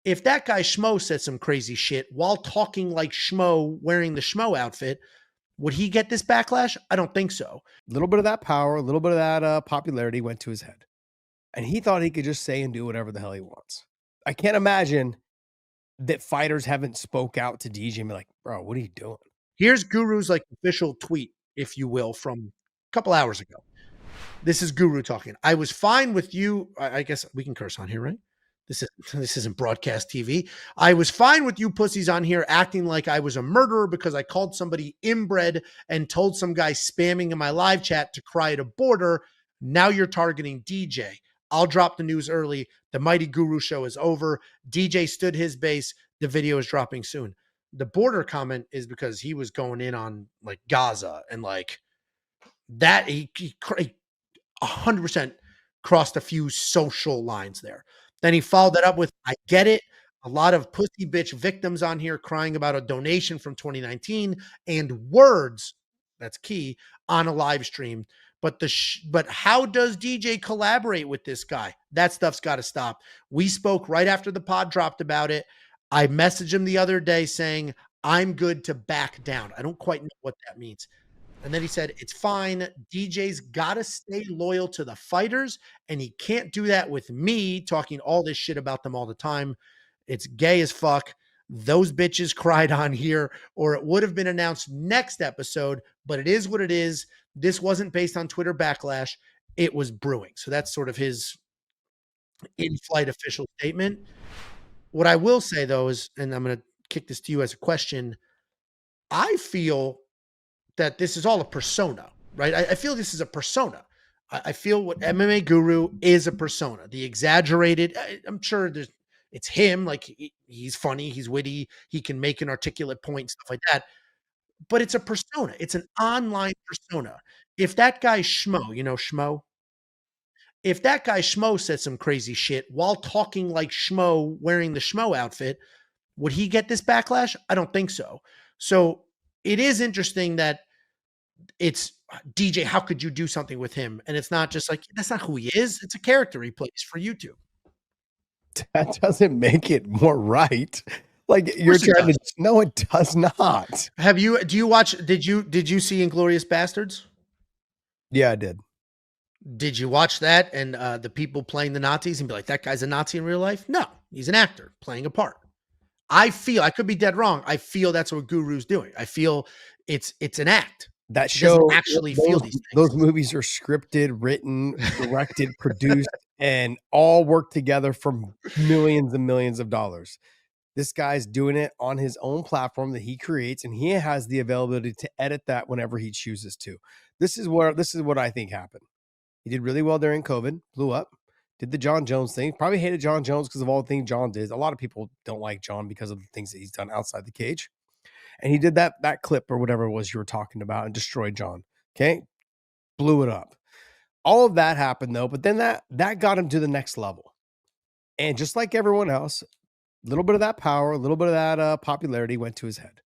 If that guy Schmo said some crazy shit while talking like Schmo wearing the Schmo outfit, would he get this backlash? I don't think so. A little bit of that power, a little bit of that popularity went to his head. And he thought he could just say and do whatever the hell he wants. I can't imagine that fighters haven't spoke out to DJ and be like, bro, what are you doing? Here's Guru's like official tweet, if you will, from a couple hours ago. This is Guru talking. I was fine with you. I guess we can curse on here, right? This isn't broadcast TV. I was fine with you pussies on here acting like I was a murderer because I called somebody inbred and told some guy spamming in my live chat to cry at a border. Now you're targeting DJ. I'll drop the news early. The Mighty Guru show is over. DJ stood his base. The video is dropping soon. The border comment is because he was going in on like Gaza and like that. He 100% crossed a few social lines there. Then he followed that up with, I get it. A lot of pussy bitch victims on here crying about a donation from 2019 and words, that's key, on a live stream. But how does DJ collaborate with this guy? That stuff's got to stop. We spoke right after the pod dropped about it. I messaged him the other day saying, I'm good to back down. I don't quite know what that means. And then he said, it's fine. DJ's got to stay loyal to the fighters, and he can't do that with me talking all this shit about them all the time. It's gay as fuck. Those bitches cried on here, or it would have been announced next episode, but it is what it is. This wasn't based on Twitter backlash. It was brewing. So that's sort of his in-flight official statement. What I will say, though, is, and I'm going to kick this to you as a question, I feel that this is all a persona, right? I feel this is a persona. I feel what MMA Guru is a persona. The exaggerated, I'm sure it's him. Like he's funny, he's witty, he can make an articulate point, stuff like that. But it's a persona. It's an online persona. If that guy Schmo, you know Schmo? If that guy Schmo said some crazy shit while talking like Schmo wearing the Schmo outfit, would he get this backlash? I don't think so. So it is interesting that it's DJ, how could you do something with him? And it's not just like, that's not who he is. It's a character he plays for YouTube. That doesn't make it more right. Like you're trying to, no, it does not. Did you see Inglourious Bastards? Yeah, I did. Did you watch that and the people playing the Nazis and be like, that guy's a Nazi in real life? No, he's an actor playing a part. I could be dead wrong. I feel that's what Guru's doing. I feel it's an act. That show actually feel these things. Those movies are scripted, written, directed, produced, and all work together for millions and millions of dollars. This guy's doing it on his own platform that he creates, and he has the availability to edit that whenever he chooses to. This is what I think happened. He did really well during COVID, blew up, did the John Jones thing. Probably hated John Jones because of all the things John did. A lot of people don't like John because of the things that he's done outside the cage. And he did that clip or whatever it was you were talking about and destroyed John. Okay. Blew it up. All of that happened though, but then that got him to the next level. And just like everyone else, a little bit of that power, a little bit of that popularity went to his head.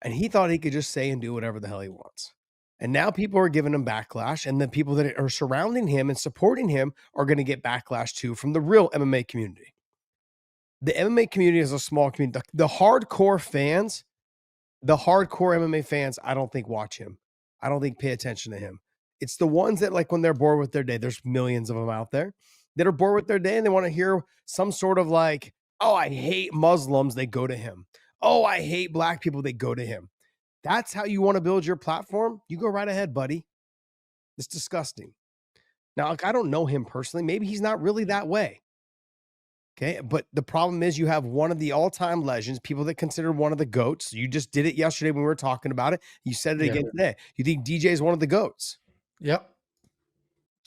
And he thought he could just say and do whatever the hell he wants. And now people are giving him backlash, and the people that are surrounding him and supporting him are going to get backlash too from the real MMA community. The MMA community is a small community. The hardcore fans, the hardcore MMA fans, I don't think watch him. I don't think pay attention to him. It's the ones that, like, when they're bored with their day, there's millions of them out there that are bored with their day and they want to hear some sort of like, oh, I hate Muslims, they go to him. Oh, I hate black people, they go to him. That's how you want to build your platform? You go right ahead, buddy. It's disgusting. Now, like, I don't know him personally. Maybe he's not really that way. Okay, but the problem is you have one of the all-time legends, people that consider one of the GOATs. You just did it yesterday when we were talking about it. You said it again today. You think DJ is one of the GOATs. Yep.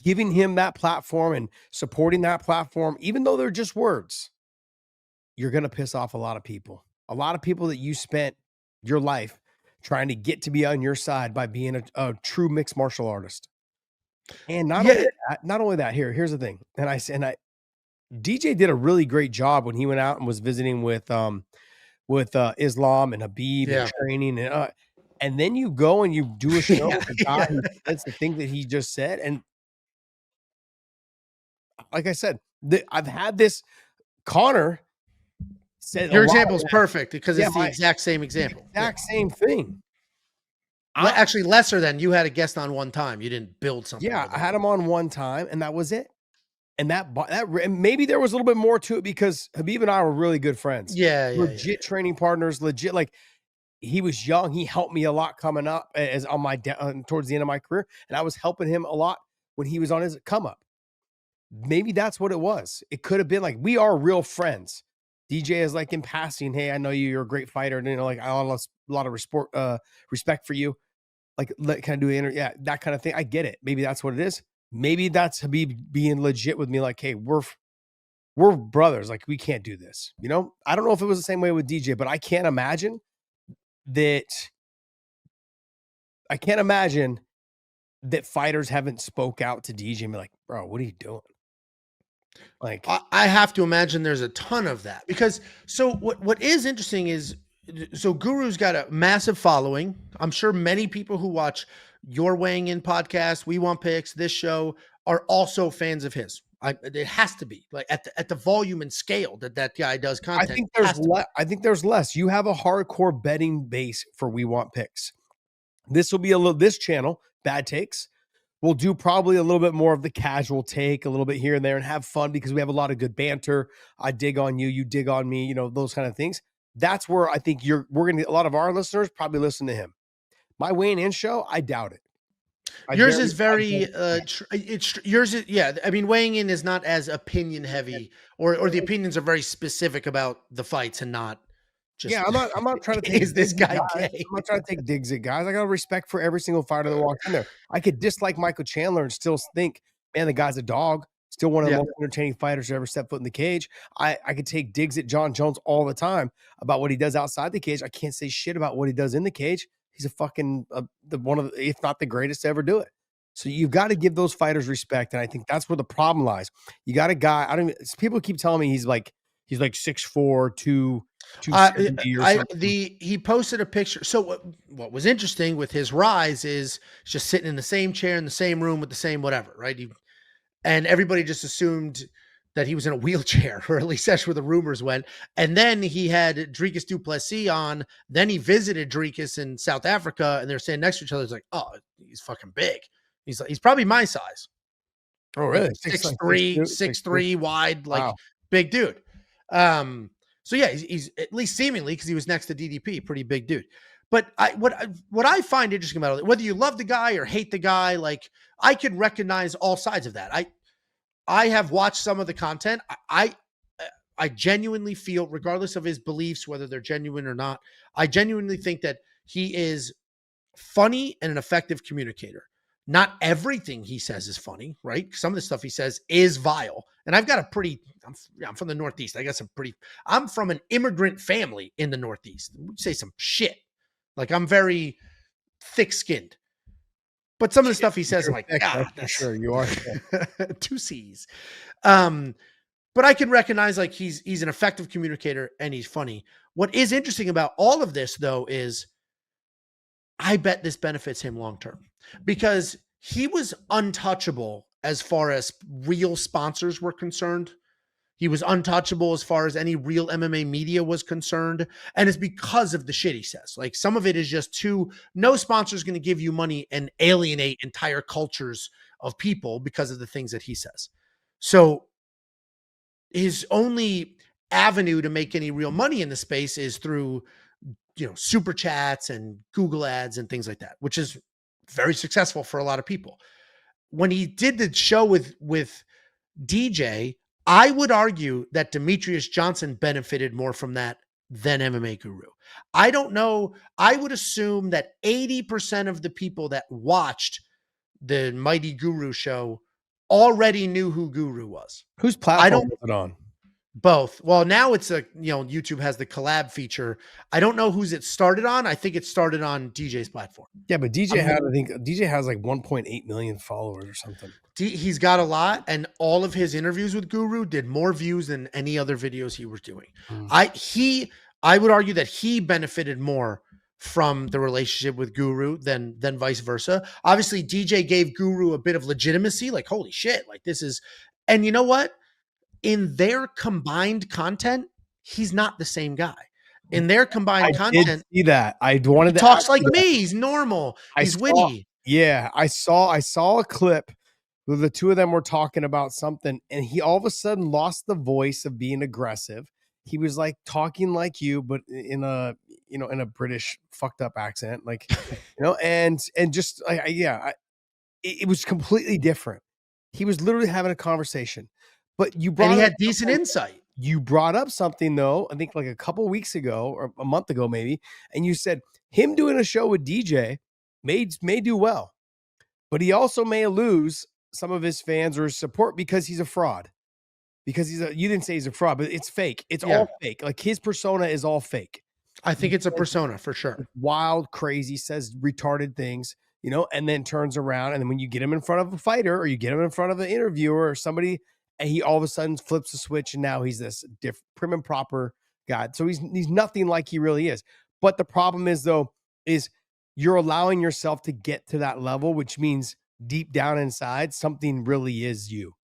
Giving him that platform and supporting that platform, even though they're just words, you're going to piss off a lot of people. A lot of people that you spent your life trying to get to be on your side by being a true mixed martial artist. And not only that, here's the thing. And DJ did a really great job when he went out and was visiting with Islam and Habib and training. And then you go and you do a show with the guy who says the thing that he just said. And like I said, I've had this Connor said a Your lot example of is that. perfect because Yeah, it's the exact same example. Yeah. exact same thing. I Actually, lesser than you had a guest on one time. You didn't build something Yeah, with I him. had him on one time, and that was it. And and maybe there was a little bit more to it because Habib and I were really good friends, Yeah, yeah, yeah, legit training partners, legit. Like he was young, he helped me a lot coming up as on my towards the end of my career, and I was helping him a lot when he was on his come up. Maybe that's what it was. It could have been like we are real friends. DJ is like in passing, hey, I know you're a great fighter, and like I have a lot of respect for you. Like, can I do yeah, that kind of thing. I get it. Maybe that's what it is. Maybe that's Habib being legit with me, like, hey, we're brothers. Like, we can't do this. You know, I don't know if it was the same way with DJ, but that I can't imagine that fighters haven't spoke out to DJ and be like, bro, what are you doing? Like, I have to imagine there's a ton of that because so what is interesting is so Guru's got a massive following. I'm sure many people who watch your weighing in podcast, We Want Picks, this show are also fans of his. It has to be like at the volume and scale that guy does content. I think there's less. You have a hardcore betting base for We Want Picks. This will be this channel, Bad Takes. We'll do probably a little bit more of the casual take, a little bit here and there, and have fun because we have a lot of good banter. I dig on you, you dig on me, those kind of things. That's where I think we're going to, a lot of our listeners probably listen to him. My weighing in show, I doubt it. Yours is very, yours is, yeah. I mean, weighing in is not as opinion heavy, or the opinions are very specific about the fights and not just. Yeah, I'm not trying to take. Is this guy gay? I'm not trying to take digs at guys. I got respect for every single fighter that walks in there. I could dislike Michael Chandler and still think, man, the guy's a dog. Still one of the most entertaining fighters to ever step foot in the cage. I could take digs at John Jones all the time about what he does outside the cage. I can't say shit about what he does in the cage. He's a fucking one of the, if not the greatest to ever do it. So you've got to give those fighters respect, and I think that's where the problem lies. You got a guy. People keep telling me he's like 6'4", 270 or something. He posted a picture. So what was interesting with his rise is just sitting in the same chair in the same room with the same whatever, right? And everybody just assumed that he was in a wheelchair, or at least that's where the rumors went. And then he had Dricus du Plessis on. Then he visited Dricus in South Africa, and they're standing next to each other. It's like, oh, he's fucking big. He's probably my size. Oh, really? 6'3", wide, like big dude. So yeah, he's at least seemingly, because he was next to DDP, pretty big dude. But what I find interesting about it, whether you love the guy or hate the guy, like I can recognize all sides of that. I have watched some of the content. I genuinely feel, regardless of his beliefs, whether they're genuine or not, I genuinely think that he is funny and an effective communicator. Not everything he says is funny, right? Some of the stuff he says is vile. And I've got I'm from the Northeast. I'm from an immigrant family in the Northeast. We say some shit. Like I'm very thick skinned. But some of the stuff he says, I'm like, God, that's sure you are. 2 C's. But I can recognize like he's an effective communicator and he's funny. What is interesting about all of this, though, is I bet this benefits him long term because he was untouchable as far as real sponsors were concerned. He was untouchable as far as any real MMA media was concerned. And it's because of the shit he says. Like some of it is just no sponsor is going to give you money and alienate entire cultures of people because of the things that he says. So his only avenue to make any real money in the space is through, super chats and Google ads and things like that, which is very successful for a lot of people. When he did the show with DJ, I would argue that Demetrius Johnson benefited more from that than MMA Guru. I don't know. I would assume that 80% of the people that watched the Mighty Guru show already knew who Guru was. Whose platform was it on? Both. Well, now it's YouTube has the collab feature. I don't know whose it started on. I think it started on DJ's platform. Yeah, but DJ has like 1.8 million followers or something. He's got a lot, and all of his interviews with Guru did more views than any other videos he was doing. I would argue that he benefited more from the relationship with Guru than vice versa. Obviously, DJ gave Guru a bit of legitimacy, like, holy shit, like this is, and you know what? In their combined content, he's not the same guy. In their I combined did content, see that. I he wanted to talks ask like you that. me. He's normal. I He's saw witty. Yeah, I saw a clip where the two of them were talking about something, and he all of a sudden lost the voice of being aggressive. He was like talking like you, but in a in a British fucked up accent, like and just it was completely different. He was literally having a conversation, but And he had decent insight. you brought up something though, I think like a couple weeks ago or a month ago maybe, and you said him doing a show with DJ may do well, but he also may lose some of his fans or his support because he's a fraud. Because you didn't say he's a fraud, but it's fake. It's Yeah. all fake. Like his persona is all fake. I think He it's a says persona for sure. wild, crazy, says retarded things, and then turns around. And then when you get him in front of a fighter or you get him in front of an interviewer or somebody, and he all of a sudden flips a switch and now he's this prim and proper guy. So he's nothing like he really is. But the problem is though, is you're allowing yourself to get to that level, which means deep down inside, something really is you.